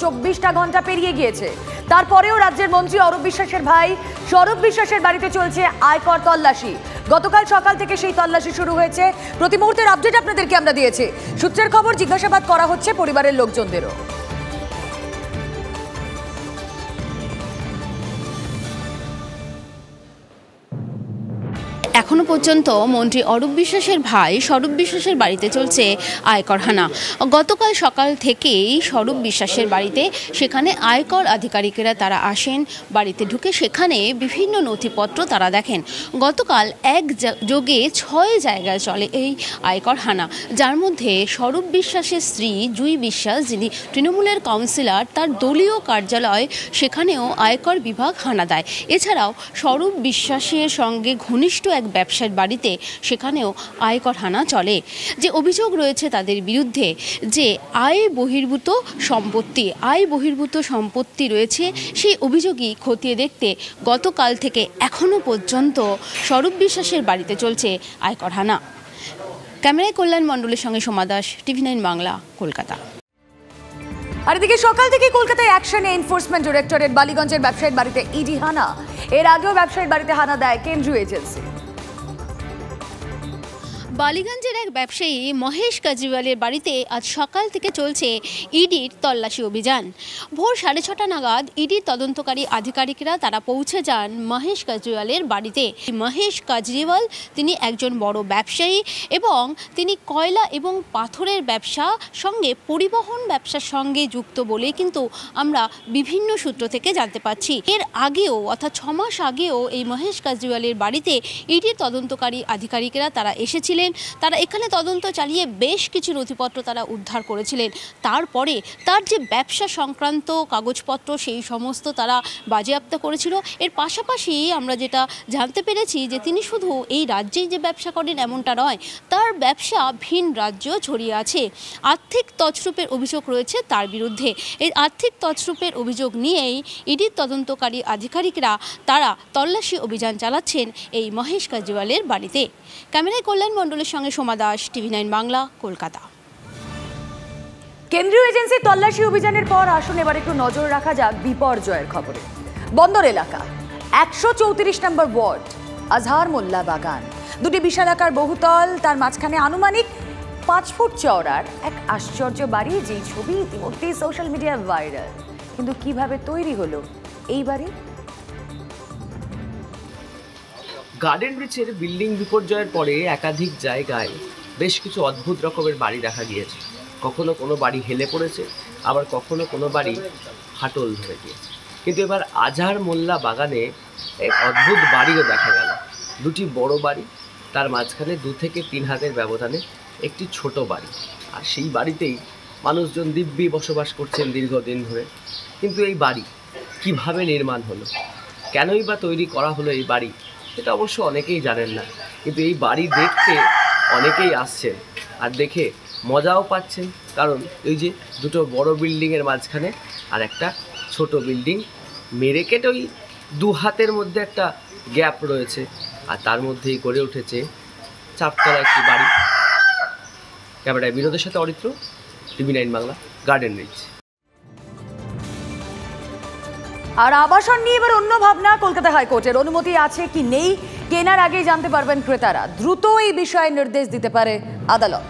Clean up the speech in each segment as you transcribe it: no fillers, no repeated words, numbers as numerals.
24টা ঘন্টা পেরিয়ে গিয়েছে, তারপরেও রাজ্যের মন্ত্রী অরূপ বিশ্বাসের ভাই স্বরূপ বিশ্বাসের বাড়িতে চলছে আয়কর তল্লাশি। গতকাল সকাল থেকে সেই তল্লাশি শুরু হয়েছে। প্রতি মুহূর্তের আপডেট আপনাদেরকে আমরা দিয়েছি। সূত্রের খবর, জিজ্ঞাসাবাদ করা হচ্ছে পরিবারের লোকজনদেরও। এখনো পর্যন্ত মন্ত্রী অরূপ বিশ্বাসের ভাই স্বরূপ বিশ্বাসের বাড়িতে চলছে আয়কর হানা। গতকাল সকাল থেকেই স্বরূপ বিশ্বাসের বাড়িতে সেখানে আয়কর আধিকারিকেরা তারা আসেন, বাড়িতে ঢুকে সেখানে বিভিন্ন নথিপত্র তারা দেখেন। গতকাল একযোগে 6 জায়গায় চলে এই আয়কর হানা, যার মধ্যে স্বরূপ বিশ্বাসের স্ত্রী জুই বিশ্বাস, যিনি তৃণমূলের কাউন্সিলর, তার দলীয় কার্যালয়, সেখানেও আয়কর বিভাগ হানা দেয়। এছাড়াও স্বরূপ বিশ্বাসের সঙ্গে ঘনিষ্ঠ এক ব্যবসার বাড়িতে সেখানেও আয়কর হানা চলে। যে অভিযোগ রয়েছে তাদের বিরুদ্ধে যে আয় বহির্ভূত সম্পত্তি রয়েছে, সেই অভিযোগই খতিয়ে দেখতে গতকাল থেকে এখনো পর্যন্ত স্বরূপ বিশ্বাসের বাড়িতে চলছে আয়কর হানা। ক্যামেরায় কল্যাণ মণ্ডলের সঙ্গে সোমা দাস, TV9 বাংলা, কলকাতা। আর এদিকে সকাল থেকে কলকাতায় অ্যাকশনে এনফোর্সমেন্ট ডিরেক্টরেট। বালিগঞ্জের ব্যবসায়ীর বাড়িতে ইডি হানা। এর আগেও ব্যবসায়ীর বাড়িতে হানা দেয় কেন্দ্রীয় এজেন্সি। বালিগঞ্জের এক ব্যবসায়ী মহেশ কেজরিওয়ালের বাড়িতে আজ সকাল থেকে চলছে ইডির তল্লাশি অভিযান। ভোর 6:30 নাগাদ ইডির তদন্তকারী আধিকারিকরা তারা পৌঁছে যান মহেশ কেজরিওয়ালের বাড়িতে। মহেশ কেজরিওয়াল তিনি একজন বড় ব্যবসায়ী এবং তিনি কয়লা এবং পাথরের ব্যবসা সঙ্গে পরিবহন ব্যবসার সঙ্গে যুক্ত বলে কিন্তু আমরা বিভিন্ন সূত্র থেকে জানতে পারছি। এর আগেও অর্থাৎ 6 মাস আগেও এই মহেশ কেজরিওয়ালের বাড়িতে ইডির তদন্তকারী আধিকারিকরা তারা এসেছিলেন। তারা এখানে তদন্ত চালিয়ে বেশ কিছু নথিপত্র তারা উদ্ধার করেছিলেন। তারপরে তার যে ব্যবসা সংক্রান্ত কাগজপত্র সেই সমস্ত তারা বাজেয়াপ্ত করেছিল। এর পাশাপাশি আমরা যেটা জানতে পেরেছি যে তিনি শুধু এই রাজ্যেই যে ব্যবসা করেন এমনটা নয়, তার ব্যবসা ভিন রাজ্যেও ছড়িয়ে আছে। আর্থিক তছরূপের অভিযোগ রয়েছে তার বিরুদ্ধে। এই আর্থিক তছরূপের অভিযোগ নিয়েই ইডির তদন্তকারী আধিকারিকরা তারা তল্লাশি অভিযান চালাচ্ছেন এই মহেশ কেজরিওয়ালের বাড়িতে। ক্যামেরায় কল্যাণ মণ্ডলের সঙ্গে সোমা দাস, TV9 বাংলা, কলকাতা। কেন্দ্রীয় এজেন্সির তল্লাশি অভিযানের পর আসুন এবার একটু নজর রাখা যাক বিপর্যয়ের খবরে। বন্দর এলাকা 134 নম্বর ওয়ার্ড, আজহার মোল্লা বাগান, দুটি বিশালাকার বহুতল, তার মাঝখানে আনুমানিক 5 ফুট চওড়ার এক আশ্চর্য বাড়ি, যেই ছবি ইতিমধ্যেই সোশ্যাল মিডিয়ায় ভাইরাল। কিন্তু কিভাবে তৈরি হলো এই বাড়ি? গার্ডেন রিচের বিল্ডিং বিপর্যয়ের পরে একাধিক জায়গায় বেশ কিছু অদ্ভুত রকমের বাড়ি দেখা গিয়েছে। কখনো কোনো বাড়ি হেলে পড়েছে, আবার কখনো কোনো বাড়ি ফাটল ধরে গিয়েছে। কিন্তু এবার আজহার মোল্লা বাগানে এক অদ্ভুত বাড়িও দেখা গেল। দুটি বড় বাড়ি, তার মাঝখানে 2 থেকে 3 হাতের ব্যবধানে একটি ছোট বাড়ি। আর সেই বাড়িতেই মানুষজন দিব্যি বসবাস করছেন দীর্ঘদিন ধরে। কিন্তু এই বাড়ি কিভাবে নির্মাণ হলো, কেনই বা তৈরি করা হলো এই বাড়ি, এটা অবশ্য অনেকেই জানেন না। কিন্তু এই বাড়ি দেখতে অনেকেই আসছেন আর দেখে মজাও পাচ্ছেন, কারণ এই যে দুটো বড় বিল্ডিংয়ের মাঝখানে আর একটা ছোট বিল্ডিং, মেরে কেটে ওই 2 হাতের মধ্যে একটা গ্যাপ রয়েছে, আর তার মধ্যেই গড়ে উঠেছে চাপতলা একটি বাড়ি। ক্যামেরায় বিনোদের সাথে Aritra, TV9 Bangla, garden reach. আর আবাসন নিয়ে এবার অন্য ভাবনা। কলকাতা হাইকোর্টের অনুমতি আছে কি নেই কেনার আগেই জানতে পারবেন ক্রেতারা। দ্রুত এই বিষয়ে নির্দেশ দিতে পারে আদালত।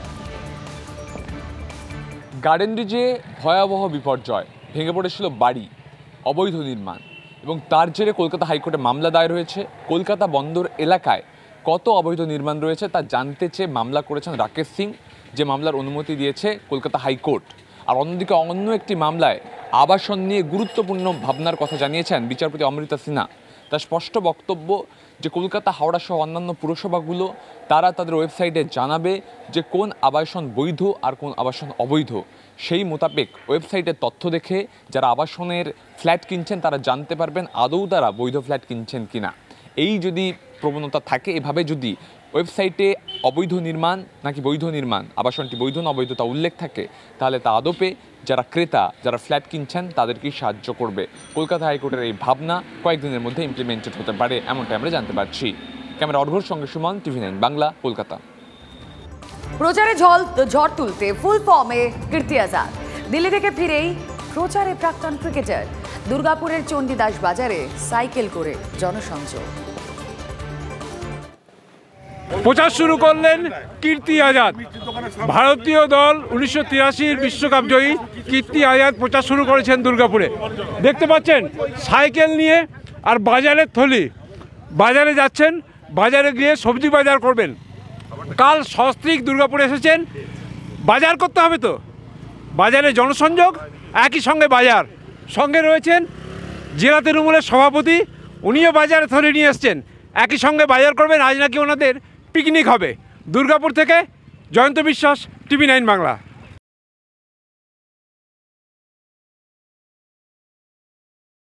গার্ডেন রিচে ভয়াবহ বিপর্যয়, ভেঙে পড়েছিল বাড়ি, অবৈধ নির্মাণ, এবং তার জেরে কলকাতা হাইকোর্টে মামলা দায়ের হয়েছে। কলকাতা বন্দর এলাকায় কত অবৈধ নির্মাণ রয়েছে তা জানতে চেয়ে মামলা করেছেন রাকেশ সিং, যে মামলার অনুমতি দিয়েছে কলকাতা হাইকোর্ট। আর অন্যদিকে অন্য একটি মামলায় আবাসন নিয়ে গুরুত্বপূর্ণ ভাবনার কথা জানিয়েছেন বিচারপতি অমৃতা সিনহা। তার স্পষ্ট বক্তব্য যে কলকাতা, হাওড়া সহ অন্যান্য পুরসভাগুলো তারা তাদের ওয়েবসাইটে জানাবে যে কোন আবাসন বৈধ আর কোন আবাসন অবৈধ। সেই মোতাবেক ওয়েবসাইটের তথ্য দেখে যারা আবাসনের ফ্ল্যাট কিনছেন তারা জানতে পারবেন আদৌ তারা বৈধ ফ্ল্যাট কিনছেন কিনা। এই যদি প্রবণতা থাকে, এভাবে যদি ওয়েবসাইটে অবৈধ নির্মাণ নাকি বৈধ নির্মাণ, আবাসনটি বৈধ না অবৈধ তা উল্লেখ থাকে, তাহলে তা আদপে যারা ক্রেতা, যারা ফ্ল্যাট কিনছেন তাদেরকেই সাহায্য করবে। কলকাতা হাইকোর্টের এই ভাবনা কয়েকদিনের মধ্যে ইমপ্লিমেন্টেড হতে পারে, এমনটাই আমরা জানতে পারছি। ক্যামেরা অর্ঘর সঙ্গে সুমন, TV9 বাংলা, কলকাতা। প্রচারে ঝড় তুলতে ফুল ফর্মে কীর্তি আজাদ। দিল্লি থেকে ফিরেই প্রচারে প্রাক্তন ক্রিকেটার। দুর্গাপুরের চণ্ডীদাস বাজারে সাইকেল করে জনসংযোগ। প্রচার শুরু করলেন কীর্তি আজাদ। ভারতীয় দল 1983 বিশ্বকাপ জয়ী কীর্তি আজাদ প্রচার শুরু করেছেন দুর্গাপুরে। দেখতে পাচ্ছেন সাইকেল নিয়ে আর বাজারের থলি, বাজারে যাচ্ছেন, বাজারে গিয়ে সবজি বাজার করবেন। কাল সস্ত্রীক দুর্গাপুরে এসেছেন, বাজার করতে হবে তো, বাজারে জনসংযোগ, একই সঙ্গে বাজার। সঙ্গে রয়েছেন জেলা তৃণমূলের সভাপতি, উনিও বাজারে থলি নিয়ে এসছেন, একই সঙ্গে বাজার করবেন। আজ নাকি ওনাদের পিকনিক হবে। দুর্গাপুর থেকে জয়ন্ত বিশ্বাস, TV9 বাংলা।